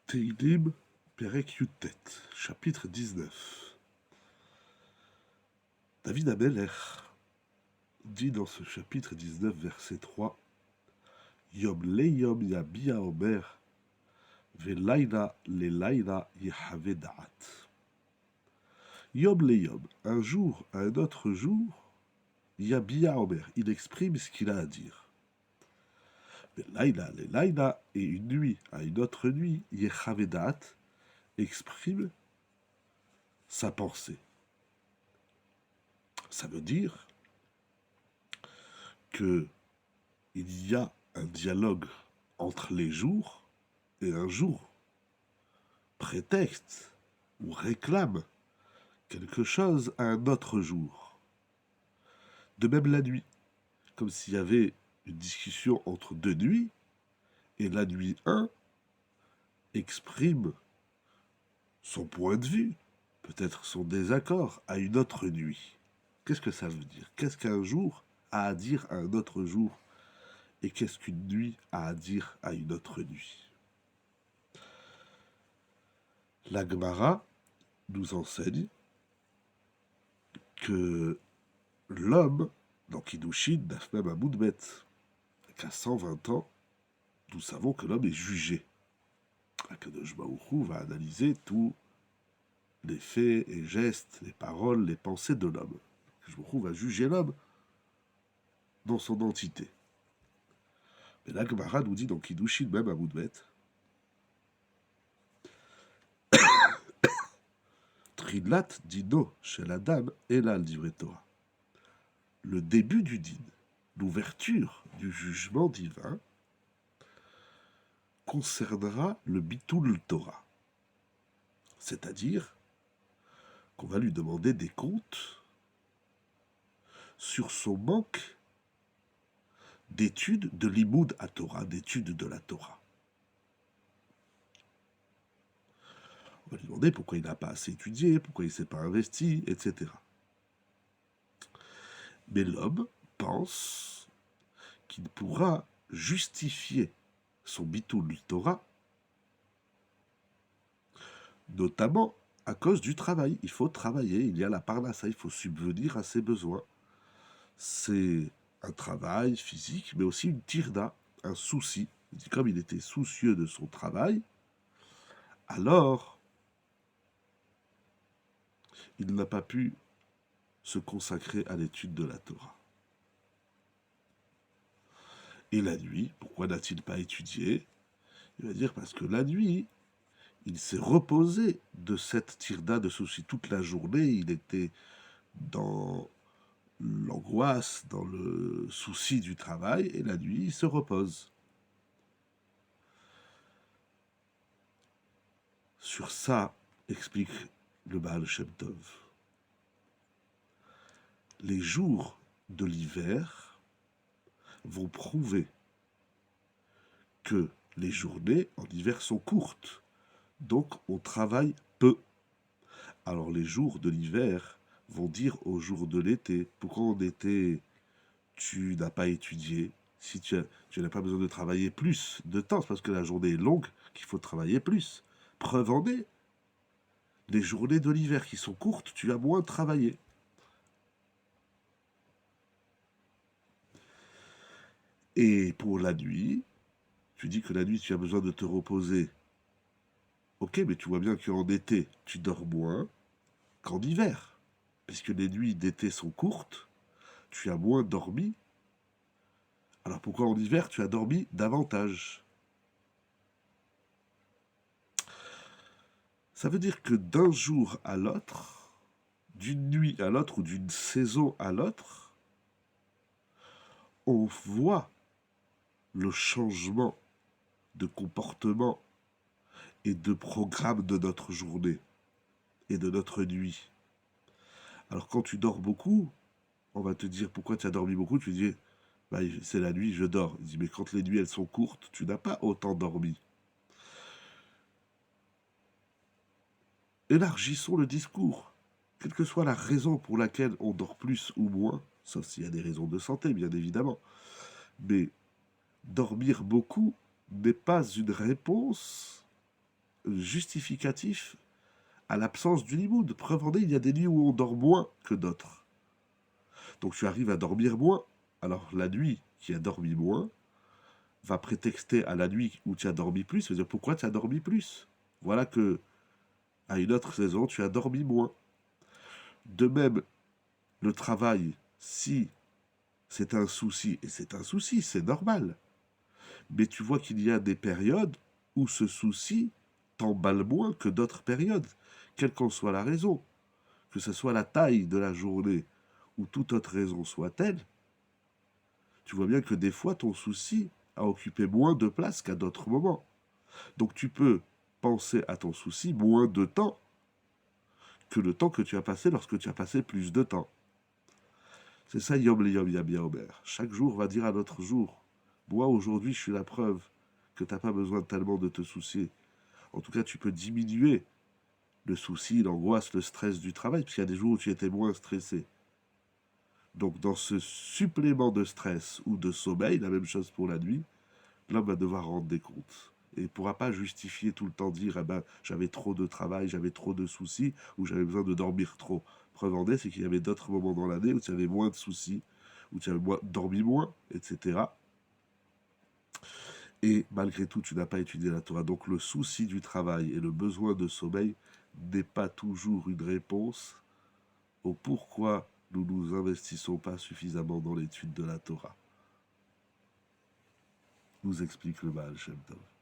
Teilim, Perek Yutet, chapitre 19. David Amelech dit dans ce chapitre 19, verset 3, Yom le yom yabia omer, velaina le laina yehave da'at. Yom le yom, un jour à un autre jour, yabia omer, il exprime ce qu'il a à dire. Velaina le laina, et une nuit à une autre nuit, yehave da'at, exprime sa pensée. Ça veut dire que il y a un dialogue entre les jours et un jour prétexte ou réclame quelque chose à un autre jour. De même la nuit, comme s'il y avait une discussion entre deux nuits, et la nuit 1 exprime son point de vue, peut-être son désaccord, à une autre nuit. Qu'est-ce que ça veut dire? Qu'est-ce qu'un jour a à dire à un autre jour? Et qu'est-ce qu'une nuit a à dire à une autre nuit? La Gemara nous enseigne que l'homme, dans Kiddushin, Dafmem Amoudbet, qu'à 120 ans, nous savons que l'homme est jugé. Akadosh Baruch Hu va analyser tous les faits et gestes, les paroles, les pensées de l'homme. Akadosh Baruch Hu va juger l'homme dans son entité. Mais la Gemara nous dit dans Kiddushin, même Amoudbet, Trinlat dino chez la dame et là le divrei Torah. Le début du din, l'ouverture du jugement divin, concernera le bitul Torah. C'est-à-dire qu'on va lui demander des comptes sur son manque d'études de l'imoud à Torah, d'études de la Torah. On va lui demander pourquoi il n'a pas assez étudié, pourquoi il ne s'est pas investi, etc. Mais l'homme pense qu'il pourra justifier son bitul Torah, notamment à cause du travail. Il faut travailler, il y a la parnassa, il faut subvenir à ses besoins. C'est un travail physique, mais aussi une tirda, un souci. Comme il était soucieux de son travail, alors il n'a pas pu se consacrer à l'étude de la Torah. Et la nuit, pourquoi n'a-t-il pas étudié? Il va dire parce que la nuit, il s'est reposé de cette tirda de souci toute la journée. Il était dans l'angoisse, dans le souci du travail, et la nuit, il se repose. Sur ça, explique le Baal Shem Tov, les jours de l'hiver vont prouver que les journées en hiver sont courtes, donc on travaille peu. Alors les jours de l'hiver vont dire aux jours de l'été, pourquoi en été tu n'as pas étudié? Si tu n'as pas besoin de travailler plus de temps, c'est parce que la journée est longue qu'il faut travailler plus. Preuve en est, les journées de l'hiver qui sont courtes, tu as moins travaillé. Et pour la nuit, tu dis que la nuit, tu as besoin de te reposer. Ok, mais tu vois bien qu'en été, tu dors moins qu'en hiver. Puisque les nuits d'été sont courtes, tu as moins dormi. Alors pourquoi en hiver, tu as dormi davantage? Ça veut dire que d'un jour à l'autre, d'une nuit à l'autre ou d'une saison à l'autre, on voit le changement de comportement et de programme de notre journée et de notre nuit. Alors quand tu dors beaucoup, on va te dire pourquoi tu as dormi beaucoup, tu dis bah, c'est la nuit, je dors. Il dit mais quand les nuits elles sont courtes, tu n'as pas autant dormi. Élargissons le discours. Quelle que soit la raison pour laquelle on dort plus ou moins, sauf s'il y a des raisons de santé bien évidemment, mais dormir beaucoup n'est pas une réponse justificatif à l'absence du limoud. Preuve en est, il y a des nuits où on dort moins que d'autres. Donc tu arrives à dormir moins. Alors la nuit qui a dormi moins va prétexter à la nuit où tu as dormi plus, c'est-à-dire pourquoi tu as dormi plus. Voilà que à une autre saison, tu as dormi moins. De même, le travail, si c'est un souci, et c'est un souci, c'est normal, mais tu vois qu'il y a des périodes où ce souci t'emballe moins que d'autres périodes, quelle qu'en soit la raison, que ce soit la taille de la journée ou toute autre raison soit-elle, tu vois bien que des fois ton souci a occupé moins de place qu'à d'autres moments. Donc tu peux penser à ton souci moins de temps que le temps que tu as passé lorsque tu as passé plus de temps. C'est ça Yom le Yom Yam Omer. Chaque jour va dire à l'autre jour. Moi aujourd'hui je suis la preuve que tu n'as pas besoin tellement de te soucier. En tout cas tu peux diminuer le souci, l'angoisse, le stress du travail, parce qu'il y a des jours où tu étais moins stressé. Donc dans ce supplément de stress ou de sommeil, la même chose pour la nuit, l'homme va devoir rendre des comptes. Et il ne pourra pas justifier tout le temps dire ah ben, j'avais trop de travail, j'avais trop de soucis, ou j'avais besoin de dormir trop. Preuve en est, c'est qu'il y avait d'autres moments dans l'année où tu avais moins de soucis, où tu avais dormi moins, etc. Et malgré tout, tu n'as pas étudié la Torah. Donc le souci du travail et le besoin de sommeil n'est pas toujours une réponse au pourquoi nous ne nous investissons pas suffisamment dans l'étude de la Torah. Nous explique le Baal Shem Tov.